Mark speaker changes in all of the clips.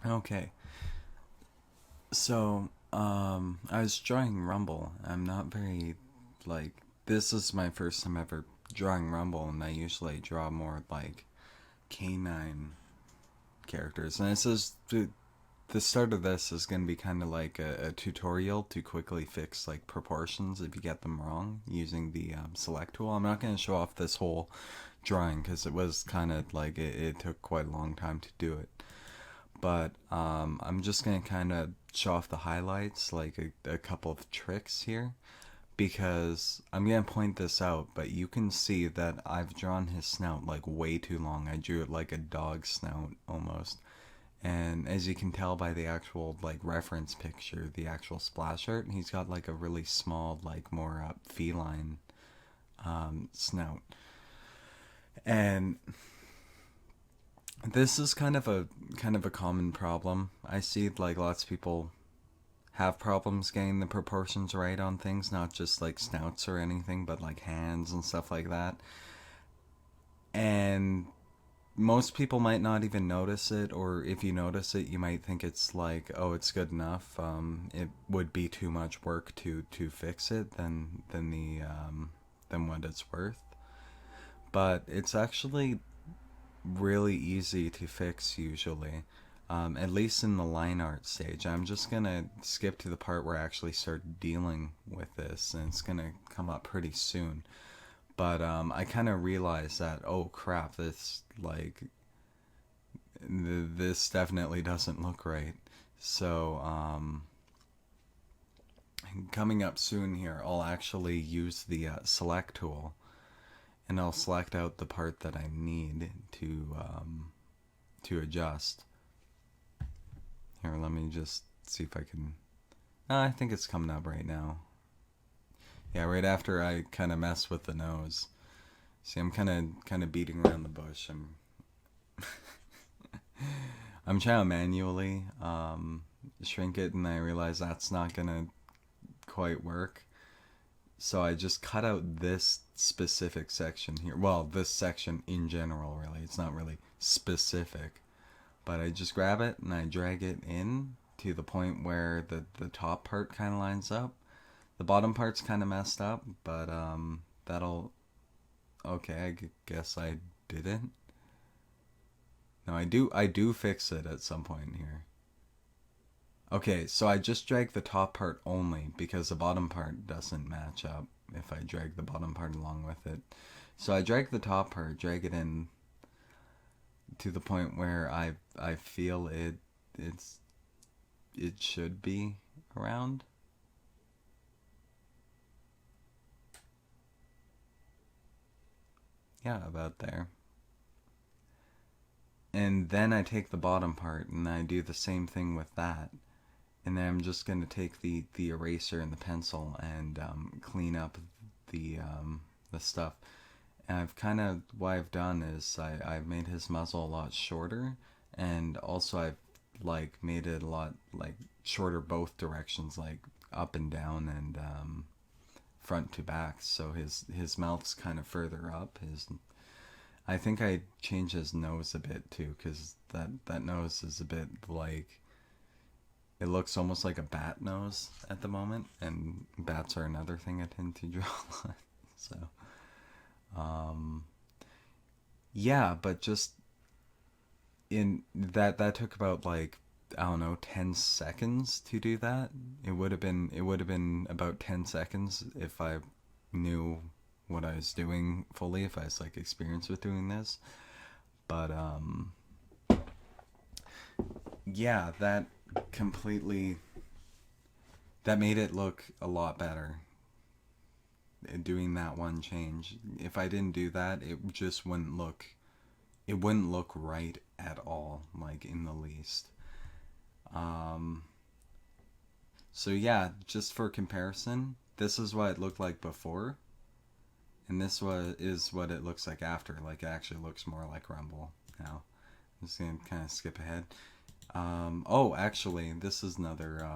Speaker 1: Okay. So, I was drawing Rumble. I'm not very, like, this is my first time ever drawing Rumble, and I usually draw more, like, canine characters. And this is, the start of this is going to be kind of like a tutorial to quickly fix, like, proportions if you get them wrong using the select tool. I'm not going to show off this whole drawing because it was kind of like, it took quite a long time to do it. But I'm just gonna kind of show off the highlights, like a couple of tricks here, because I'm gonna point this out. But you can see that I've drawn his snout like way too long. I drew it like a dog snout almost, and as you can tell by the actual like reference picture, the actual splash art, he's got like a really small, like more feline snout, and this is kind of a common problem. I see like lots of people have problems getting the proportions right on things, not just like snouts or anything, but like hands and stuff like that. And most people might not even notice it, or if you notice it, you might think it's like, oh, it's good enough. It would be too much work to fix it than what it's worth. But it's actually really easy to fix usually. At least in the line art stage. I'm just gonna skip to the part where I actually start dealing with this, and it's gonna come up pretty soon. But I kind of realized that, oh crap, this definitely doesn't look right. So coming up soon here, I'll actually use the select tool, and I'll select out the part that I need to adjust. Here, let me just see if I can. I think it's coming up right now. Yeah, right after I kind of mess with the nose. See, I'm kind of beating around the bush. I'm trying to manually shrink it, and I realize that's not gonna quite work. So I just cut out this specific section here. Well, this section in general, really. It's not really specific, but I just grab it and I drag it in to the point where the top part kind of lines up. The bottom part's kind of messed up, but that'll. Okay, guess I didn't. No, I do fix it at some point here. Okay, so I just drag the top part only because the bottom part doesn't match up if I drag the bottom part along with it. So I drag the top part, drag it in to the point where I feel it should be around. Yeah, about there. And then I take the bottom part and I do the same thing with that. And then I'm just going to take the eraser and the pencil and clean up the stuff. And I've kind of, what I've done is I've made his muzzle a lot shorter, and also I've like made it a lot like shorter both directions, like up and down and front to back. So his mouth's kind of further up. I think I changed his nose a bit too, because that nose is a bit like, it looks almost like a bat nose at the moment, and bats are another thing I tend to draw a lot. So, um, yeah, but just in that took about like, I don't know, 10 seconds to do that. It would have been about 10 seconds if I knew what I was doing fully, if I was like experienced with doing this. But yeah, completely that made it look a lot better, doing that one change. If I didn't do that, it wouldn't look right at all, like in the least. Um, so yeah, just for comparison, this is what it looked like before, and is what it looks like after. Like it actually looks more like Rumble now. I'm just gonna kind of skip ahead. Oh, actually, this is another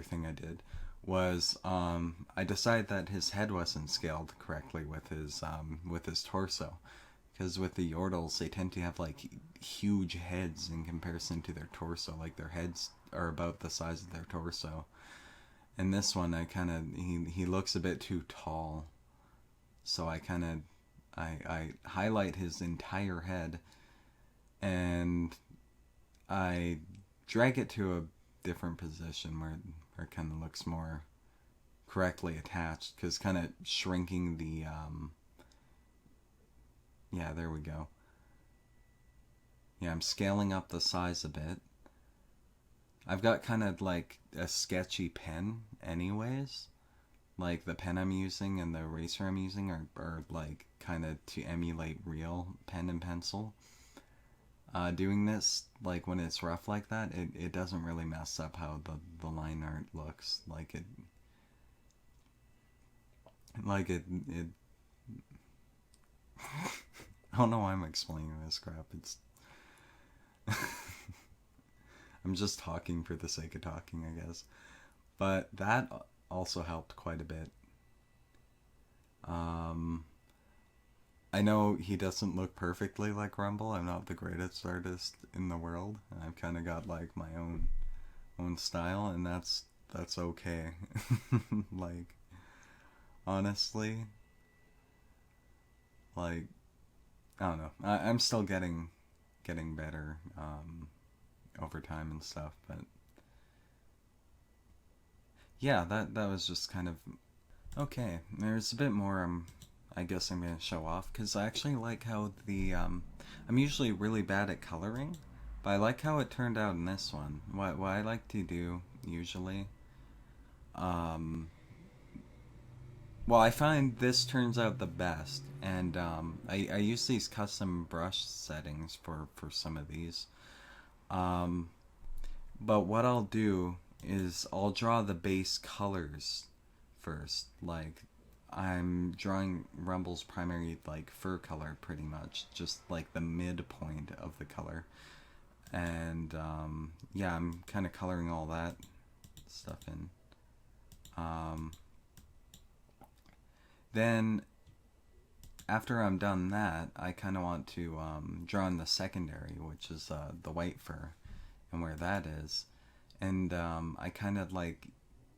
Speaker 1: thing I did was I decided that his head wasn't scaled correctly with his torso, Because with the Yordles, they tend to have like huge heads in comparison to their torso. Like their heads are about the size of their torso. And this one, he looks a bit too tall, so I highlight his entire head, and I drag it to a different position where it kind of looks more correctly attached, because kind of shrinking the yeah, there we go. Yeah, I'm scaling up the size a bit. I've got kind of like a sketchy pen anyways. Like the pen I'm using and the eraser I'm using are like kind of to emulate real pen and pencil. Doing this, like when it's rough like that, it doesn't really mess up how the line art looks. It I don't know why I'm explaining this crap. It's I'm just talking for the sake of talking, I guess. But that also helped quite a bit. Um, I know he doesn't look perfectly like Rumble. I'm not the greatest artist in the world. I've kind of got like my own style, and that's okay. Like honestly, like I don't know. I'm still getting better over time and stuff, but yeah, that was just kind of okay. There's a bit more I guess I'm gonna show off, because I actually like how I'm usually really bad at coloring, but I like how it turned out in this one. What I like to do usually, um, well, I find this turns out the best, and I use these custom brush settings for some of these. Um, but what I'll do is I'll draw the base colors first. Like I'm drawing Rumble's primary like fur color pretty much, just like the midpoint of the color. And yeah, I'm kind of coloring all that stuff in. Um, then after I'm done that, I kind of want to draw in the secondary, which is the white fur, and where that is. And I kind of like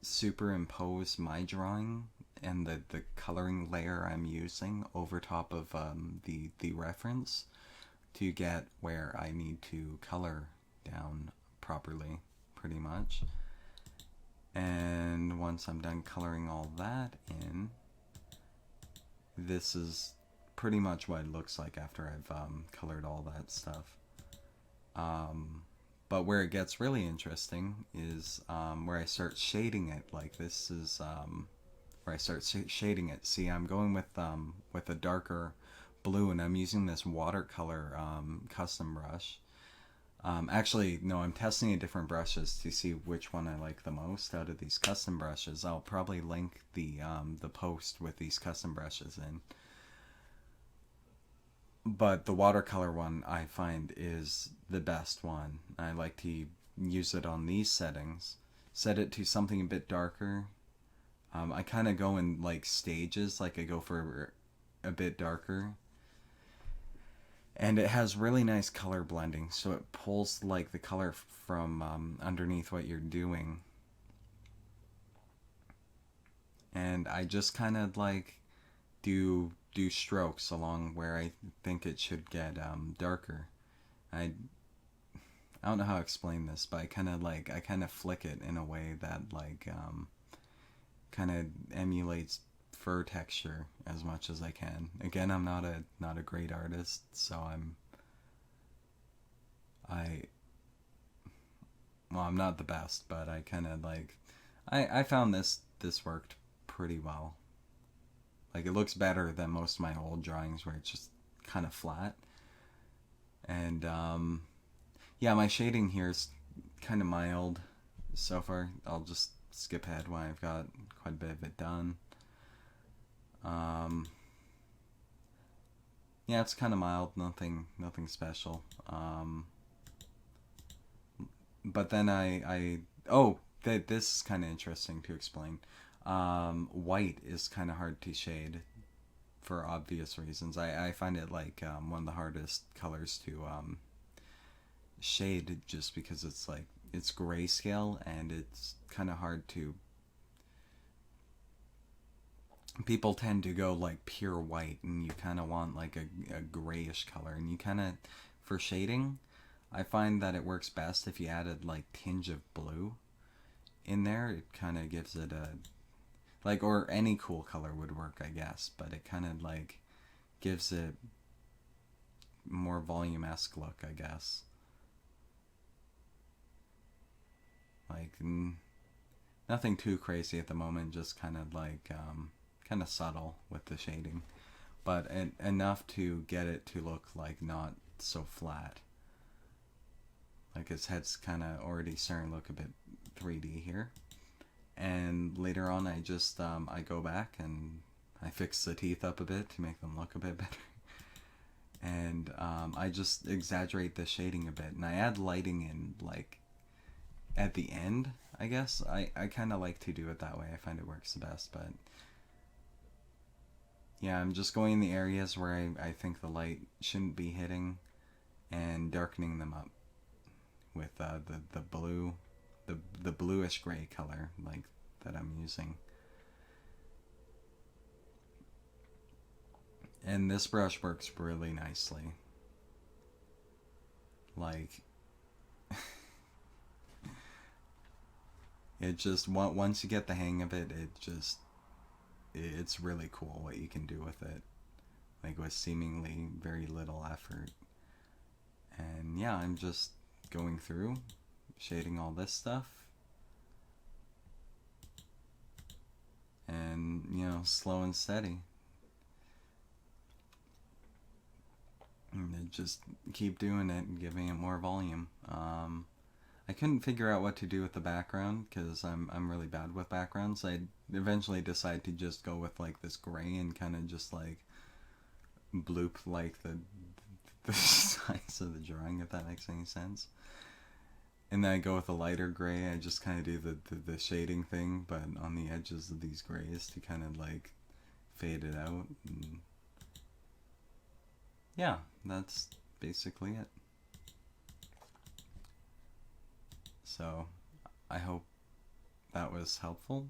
Speaker 1: superimpose my drawing and the coloring layer I'm using over top of the reference to get where I need to color down properly, pretty much. And once I'm done coloring all that in, this is pretty much what it looks like after I've colored all that stuff. But where it gets really interesting is where I start shading it. Like this is where I start shading it. See, I'm going with a darker blue, and I'm using this watercolor custom brush. Actually, no, I'm testing a different brushes to see which one I like the most out of these custom brushes. I'll probably link the post with these custom brushes in. But the watercolor one I find is the best one. I like to use it on these settings. Set it to something a bit darker. I kind of go in like stages, like I go for a bit darker. And it has really nice color blending, so it pulls like the color from underneath what you're doing. And I just kind of like do strokes along where I think it should get darker. I don't know how to explain this, but I kind of flick it in a way that like kind of emulates fur texture as much as I can. Again, I'm not a great artist, so I'm not the best, but I kind of like I found this worked pretty well. Like it looks better than most of my old drawings where it's just kind of flat. And yeah, my shading here is kind of mild so far. I'll just skip ahead when I've got quite a bit of it done. Yeah, it's kind of mild, nothing special. But then this is kind of interesting to explain. White is kind of hard to shade for obvious reasons. I find it like one of the hardest colors to shade, just because it's like it's grayscale and it's kind of hard to. People tend to go like pure white, and you kind of want like a grayish color, and you kind of, for shading, I find that it works best if you added like tinge of blue in there. It kind of gives it a, like, or any cool color would work, I guess, but it kind of like gives it more volume-esque look, I guess. Like nothing too crazy at the moment, just kind of like kind of subtle with the shading, but enough to get it to look like not so flat. Like his head's kind of already starting to look a bit 3D here. And later on, I just I go back and I fix the teeth up a bit to make them look a bit better. And I just exaggerate the shading a bit, and I add lighting in like at the end, I guess. I kind of like to do it that way. I find it works the best. But yeah, I'm just going in the areas where I think the light shouldn't be hitting and darkening them up with the blue, the bluish gray color like that I'm using. And this brush works really nicely. Like it just, once you get the hang of it, it's really cool what you can do with it, like with seemingly very little effort. And yeah, I'm just going through shading all this stuff, and slow and steady, and just keep doing it and giving it more volume. I couldn't figure out what to do with the background, because I'm really bad with backgrounds. I eventually decided to just go with like this gray and kind of just like bloop like the size of the drawing, if that makes any sense. And then I go with a lighter gray. I just kind of do the shading thing, but on the edges of these grays to kind of like fade it out. And yeah, that's basically it. So I hope that was helpful.